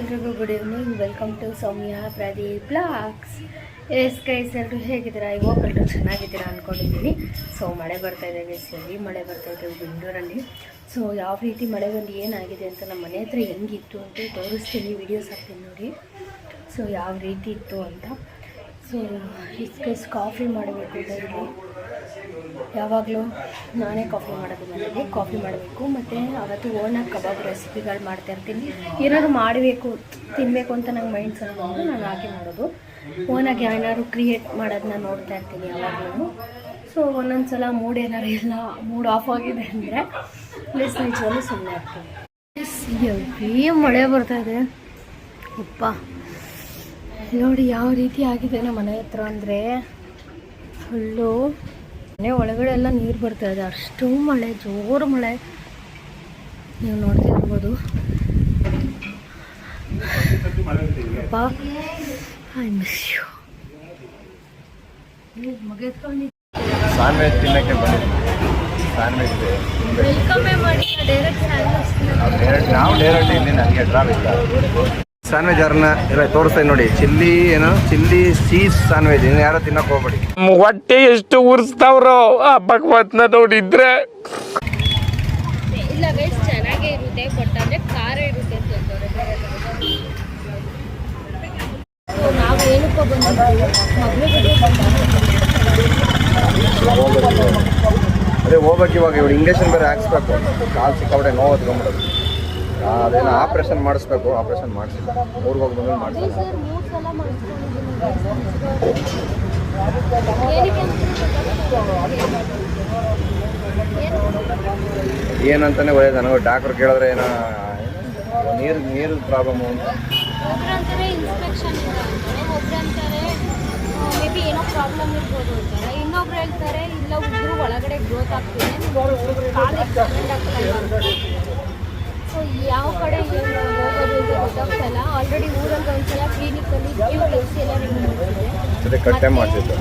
ಎಲ್ರಿಗೂ good evening. Welcome to Soumya Pradeep blogs. Guys ಎಲ್ಲರೂ ಹೇಗಿದ್ದೀರಾ? ಹೋಪ್ ಎಲ್ಲರೂ ಚೆನ್ನಾಗಿದ್ದೀರಾ ಅಂದ್ಕೊಂಡಿದ್ದೀನಿ. ಸೊ ಮಳೆ ಬರ್ತಾಯಿದೆ ಗೈಸ್, ಎಲ್ಲಿ ಮಳೆ ಬರ್ತಾಯಿದೆ ಬೆಂಗಳೂರಲ್ಲಿ. ಸೊ ಯಾವ ರೀತಿ ಮಳೆ ಬಂದು ಏನಾಗಿದೆ ಅಂತ ನಮ್ಮ ಮನೆ ಹತ್ರ ಹೆಂಗಿತ್ತು ಅಂತ ತೋರಿಸ್ತೀನಿ, ವೀಡಿಯೋಸ್ ಹಾಕ್ತೀನಿ ನೋಡಿ. ಸೊ ಯಾವ ರೀತಿ ಇತ್ತು ಅಂತ. ಸೊ ಗೈಸ್ ಕಾಫಿ ಮಾಡಬೇಕು ಡೈಲಿ, ಯಾವಾಗಲೂ ನಾನೇ ಕಾಫಿ ಮಾಡೋದು ಮನೇಲಿ. ಕಾಫಿ ಮಾಡಬೇಕು ಮತ್ತು ಅವತ್ತು ಓನಾಗಿ ಕಬಾಬ್ ರೆಸಿಪಿಗಳು ಮಾಡ್ತಾಯಿರ್ತೀನಿ. ಏನಾದ್ರು ಮಾಡಬೇಕು ತಿನ್ನಬೇಕು ಅಂತ ನಂಗೆ ಮೈಂಡ್ ಸೆಟ್ ಬಂದು ನಾನು ಹಾಗೆ ಮಾಡೋದು. ಓನಾಗಿ ಏನಾದ್ರು ಕ್ರಿಯೇಟ್ ಮಾಡೋದನ್ನ ನೋಡ್ತಾ ಇರ್ತೀನಿ ಯಾವಾಗಲೂ. ಸೊ ಒಂದೊಂದು ಸಲ ಮೂಡ್ ಏನಾರು ಇಲ್ಲ, ಮೂಡ್ ಆಫ್ ಆಗಿದೆ ಅಂದರೆ ಪ್ಲೀಸ್ ನಿಜವಲ್ಲೂ ಸುಮ್ಮನೆ ಆಗ್ತೀನಿ. ಎಲ್ಲಿ ಮಳೆ ಬರ್ತಾಯಿದೆ ಉಪ್ಪ ನೋಡಿ ಯಾವ ರೀತಿ ಆಗಿದೆ ನಮ್ಮ ಮನೆ ಹತ್ರ ಅಂದರೆ ಫುಲ್ಲು ಮನೆ ಒಳಗಡೆ ಎಲ್ಲ ನೀರು ಬರ್ತಾಯಿದೆ, ಅಷ್ಟು ಮಳೆ, ಜೋರು ಮಳೆ ನೀವು ನೋಡ್ತಿರ್ಬೋದು. ಅಪ್ಪ ಐ ಮಿಸ್ ಯು. ಸ್ಯಾಂಡ್ವಿಚ್ ತಿನ್ನಕ್ಕೆ ಬಂದಿದ್ವಿ. ಸ್ಯಾಂಡ್ವಿಚ್ ವೆಲ್ಕಮೇ ಮಾಡಿ ಡೈರೆಕ್ಟ್ ನಾವು ಡೈರೆಕ್ಟ್ ಇಲ್ಲಿ ನನಗೆ ಡ್ರಾಪ್ ಇಲ್ಲ. ಸ್ಯಾಂಡ್ವಿಚ್ ಅವ್ರನ್ನ ಇಲ್ಲ ತೋರಿಸ್ತಾ ನೋಡಿ, ಚಿಲ್ಲಿ ಚೀಸ್ ಸ್ಯಾಂಡ್ವಿಚ್. ಇನ್ನು ಯಾರೋ ತಿನ್ನಕ್ಕೆ ಹೋಗ್ಬೇಡಿ, ಹೊಟ್ಟೆ ಎಷ್ಟು ಉರ್ಸ್ತಾವ್ರೋ ಆ ಭಗವತ್ನ ನೋಡಿದ್ರೆ. ಇಲ್ಲ ಗೈಸ್ ಚೆನ್ನಾಗೇ ಇರುತ್ತೆ, ಬಟ್ ಅಂದರೆ ಖಾರ ಇರುತ್ತೆ ಅಂತ ಸೊ ನಾವು ಏನಕ್ಕೋ ಬಂದಿದ್ದೀವಿ ಅದೇ ಹೋಗ್ಬೇಕು. ಇವಾಗ ಇವ್ರು ಇಂಜೆಕ್ಷನ್ ಬೇರೆ ಹಾಕ್ಸ್ಬೇಕು, ಕಾಲು ಸಿಕ್ಕಾಬಿಟ್ಟೆ ನೋವು ಹೊತ್ಕೊಂಡ್ಬಿಡೋದು. ಅದೇನೋ ಆಪ್ರೇಷನ್ ಮಾಡಿಸ್ಬೇಕು, ಆಪ್ರೇಷನ್ ಮಾಡಿಸಿಲ್ಲ, ಊರಿಗೆ ಹೋಗಿ ಬಂದು ಮಾಡಿಸಿಲ್ಲ. ಏನಂತಾನೆ ಒಳ್ಳೇದು. ನನಗೆ ಡಾಕ್ಟ್ರ್ ಕೇಳಿದ್ರೆ ಏನೋ ನೀರು ಪ್ರಾಬ್ಲಮ್ಮು ಅಂತ. ಒಬ್ರಂತಾರೆ ಇನ್ಸ್ಪೆಕ್ಷನ್ ಇಲ್ಲ ಅಂತಾರೆ, ಒಬ್ರಂತಾರೆ ಮೇ ಬಿ ಏನೋ ಪ್ರಾಬ್ಲಮ್ ಇರ್ಬೋದು ಅಂತಾರೆ, ಇನ್ನೊಬ್ರು ಹೇಳ್ತಾರೆ ಇಲ್ಲ ಉಗುರು ಒಳಗಡೆ ಗ್ರೋತ್ ಆಗ್ತಿದೆ, ಕಾಲು ಎಕ್ಸ್ಟೆಂಡ್ ಆಗ್ತಾ. ಸೊ ಯಾವ ಕಡೆ ಏನು ಹೋಗೋದು ಅಂತ ಗೊತ್ತಾಗ್ತಲ್ಲ. ಆಲ್ರೆಡಿ ಊರಲ್ಲಿ ಒಂದ್ಸಲ ಕ್ಲಿನಿಕಲ್ಲಿ ಕ್ಯೂ ತೆಗೆಸಿ ಎಲ್ಲ ಅದೇ ಕಟ್ಟೆ ಮಾಡಿಸಿದ್ದು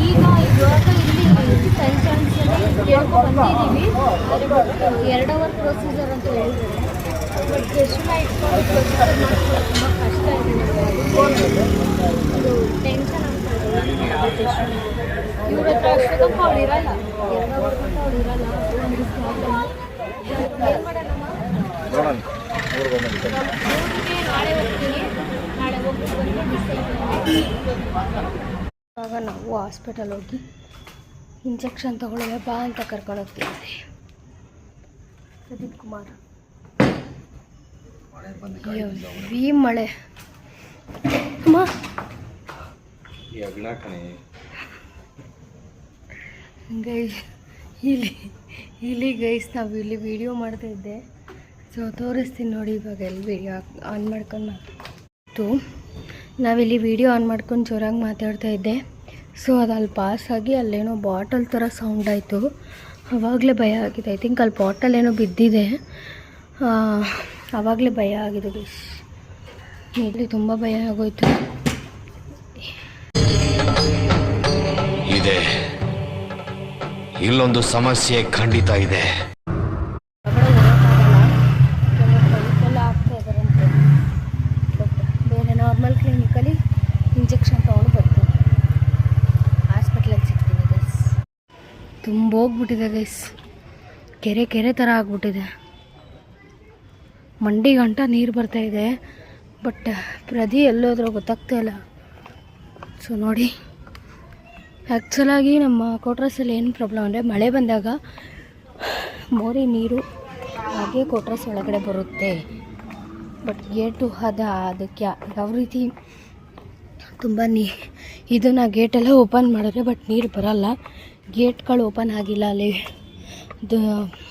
ಈಗ ಇವಾಗ ಇಲ್ಲಿ ಸೈನ್ಸ್ ಕೇಳ್ಕೊಂಡು ಬಂದಿದ್ದೀವಿ. 2 ಅವರ್ ಪ್ರೊಸೀಜರ್ ಅಂತ ಹೇಳಿದ್ದಾರೆ. ಬಟ್ ಜಸ್ಟ್ನ ಇಟ್ಕೊಂಡು ಪ್ರೊಸೀಜರ್ ಮಾಡ್ಕೊಳ್ಳೋದು ತುಂಬ ಕಷ್ಟ ಇದೆ, ಅದು ಟೆನ್ಷನ್ ಆಗ್ತದೆ. ಇವ್ರ ಹತ್ರ ಅಷ್ಟೊತ್ತಪ್ಪ ಅವ್ರು ಇರಲ್ಲ, 2 ಅವರ್ ಅಂತ ಅವ್ರು ಇರಲ್ಲ. ಏನು ಮಾಡೋಣಮ್ಮ, ನಾಳೆ ಹೋಗ್ತೀನಿ, ನಾಳೆ ಹೋಗ್ಬಿಟ್ಟು ಆಗ ನಾವು ಹಾಸ್ಪಿಟಲ್ ಹೋಗಿ ಇಂಜೆಕ್ಷನ್ ತಗೊಳ್ಳೋಣ ಬಾ ಅಂತ ಕರ್ಕೊಂಡು ಹೋಗ್ತಿದ್ದೆ. ಪ್ರದೀಪ್ ಕುಮಾರ್ ಈ ಮಳೆ ಅಮ್ಮ ಗೈಸ್ ಇಲ್ಲಿ ಗೈಸ್ ನಾವು ಇಲ್ಲಿ ವಿಡಿಯೋ ಮಾಡ್ತಾಯಿದ್ದೆ. ಸೊ ತೋರಿಸ್ತೀನಿ ನೋಡಿ. ಇವಾಗ ಎಲ್ಲಿ ವಿಡಿಯೋ ಆನ್ ಮಾಡ್ಕೊಂಡು ನಾವಿಲ್ಲಿ ವಿಡಿಯೋ ಆನ್ ಮಾಡ್ಕೊಂಡು ಜೋರಾಗಿ ಮಾತಾಡ್ತಾ ಇದ್ದೆ. ಸೊ ಅದು ಅಲ್ಲಿ ಪಾಸಾಗಿ ಅಲ್ಲೇನೋ ಬಾಟಲ್ ಥರ ಸೌಂಡ್ ಆಯಿತು. ಆವಾಗಲೇ ಭಯ ಆಗಿದೆ. ಐ ಥಿಂಕ್ ಅಲ್ಲಿ ಬಾಟಲ್ ಏನೋ ಬಿದ್ದಿದೆ, ಆವಾಗಲೇ ಭಯ ಆಗಿದೆ ಗೈಸ್. ಇಲ್ಲಿ ತುಂಬ ಭಯ ಆಗೋಯ್ತು. ಇದೆ ಇಲ್ಲೊಂದು ಸಮಸ್ಯೆ ಖಂಡಿತ ಇದೆ. ಬೇರೆ ನಾರ್ಮಲ್ ಕ್ಲಿನಿಕಲ್ಲಿ ಇಂಜೆಕ್ಷನ್ ತೊಗೊಂಡು ಬರ್ತೀನಿ, ಹಾಸ್ಪಿಟ್ಲಲ್ಲಿ ಸಿಗ್ತೀನಿ ಗೈಸ್. ತುಂಬ ಹೋಗ್ಬಿಟ್ಟಿದೆ ಗೈಸ್, ಕೆರೆ ಥರ ಆಗ್ಬಿಟ್ಟಿದೆ. ಮಂಡಿ ಗಂಟ ನೀರು ಬರ್ತಾಯಿದೆ. ಬಟ್ ಪ್ರದಿ ಎಲ್ಲೋದ್ರೂ ಗೊತ್ತಾಗ್ತಾ ಇಲ್ಲ. ಸೊ ನೋಡಿ, ಆ್ಯಕ್ಚುಲಾಗಿ ನಮ್ಮ ಕೋಟ್ರಸಲ್ಲಿ ಏನು ಪ್ರಾಬ್ಲಮ್ ಅಂದರೆ ಮಳೆ ಬಂದಾಗ ಮೋರಿ ನೀರು ಹಾಗೆ ಕೋಟ್ರಸ್ ಒಳಗಡೆ ಬರುತ್ತೆ. ಬಟ್ ಗೇಟು ಅದಕ್ಕೆ ಯಾವ ರೀತಿ ತುಂಬ ಇದನ್ನು ಗೇಟೆಲ್ಲ ಓಪನ್ ಮಾಡಿದ್ರೆ ಬಟ್ ನೀರು ಬರೋಲ್ಲ. ಗೇಟ್ಗಳು ಓಪನ್ ಆಗಿಲ್ಲ, ಅಲ್ಲಿ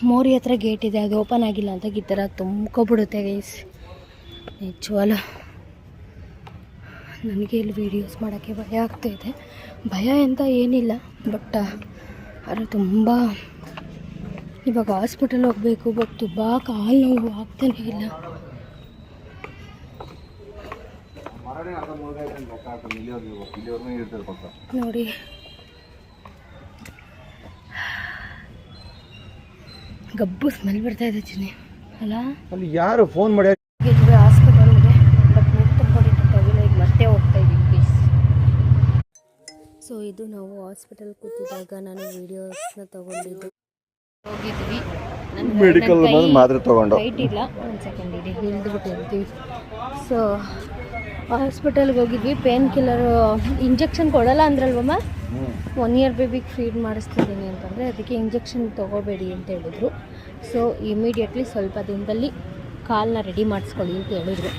ಮೋರಿ ಹತ್ರ ಗೇಟ್ ಇದೆ, ಅದು ಓಪನ್ ಆಗಿಲ್ಲ ಅಂತ ಈ ಥರ ತುಂಬ್ಕೊಬಿಡುತ್ತೆ ಗೈಸ್. ನಿಜವಲ್ಲ ನನಗೆ ಇಲ್ಲಿ ವೀಡಿಯೋಸ್ ಮಾಡೋಕ್ಕೆ ಭಯ ಆಗ್ತಾಯಿದೆ. ಭಯ ಅಂತ ಏನಿಲ್ಲ, ಬಟ್ ಅದು ತುಂಬ ಇವಾಗ ಹಾಸ್ಪಿಟಲ್ ಹೋಗಬೇಕು. ಬಟ್ ತುಂಬ ಕಾಲು ನೋವು ಆಗ್ತಾನೇ ಇಲ್ಲ. ನೋಡಿ ಗಬ್ಬು ಸ್ಮೆಲ್ ಬರ್ತಾ ಇದೆ ಚಿನ್ನಿ ಅಲ್ಲ. ಅಲ್ಲಿ ಯಾರು ಫೋನ್ ಮಾಡಿ ಹೋಗಿದ್ವಿ ಹಾಸ್ಪಿಟಲ್ಗೆ, ಬಟ್ ಮುಕ್ತಪಡಿಟ್ಟಿಲ್ಲ. ಈಗ ಮತ್ತೆ ಹೋಗ್ತಾ ಇದ್ದೀವಿ ಪ್ಲೀಸ್. ಸೊ ಇದು ನಾವು ಹಾಸ್ಪಿಟಲ್ ಕೂತಿದ್ದಾಗ ನಾನು ವೀಡಿಯೋಸ್ನ ತೊಗೊಂಡಿದ್ದು. ಹೋಗಿದ್ವಿ, ಮೆಡಿಕಲ್ ಮಾತ್ರೆ ತೊಗೊಂಡು ರೈಟ್ ಇಲ್ಲ, ಒಂದು ಸೆಕೆಂಡ್ ಇರಿ ಹಿಡಿದ್ಬಿಟ್ಟು ಇರ್ತೀವಿ. ಸೊ ಹಾಸ್ಪಿಟಲ್ಗೆ ಹೋಗಿದ್ವಿ. ಪೇನ್ ಕಿಲ್ಲರು ಇಂಜೆಕ್ಷನ್ ಕೊಡಲ್ಲ ಅಂದ್ರಲ್ವಮ್ಮ, 1 ಇಯರ್ ಬೇಬಿಗೆ ಫೀಡ್ ಮಾಡಿಸ್ತಿದ್ದೀನಿ ಅಂತಂದರೆ ಅದಕ್ಕೆ ಇಂಜೆಕ್ಷನ್ ತೊಗೋಬೇಡಿ ಅಂತ ಹೇಳಿದ್ರು. ಸೊ ಇಮಿಡಿಯೇಟ್ಲಿ ಸ್ವಲ್ಪ ದಿನದಲ್ಲಿ ಕಾಲನ್ನ ರೆಡಿ ಮಾಡಿಸ್ಕೊಳ್ಳಿ ಅಂತ ಹೇಳಿದ್ರು.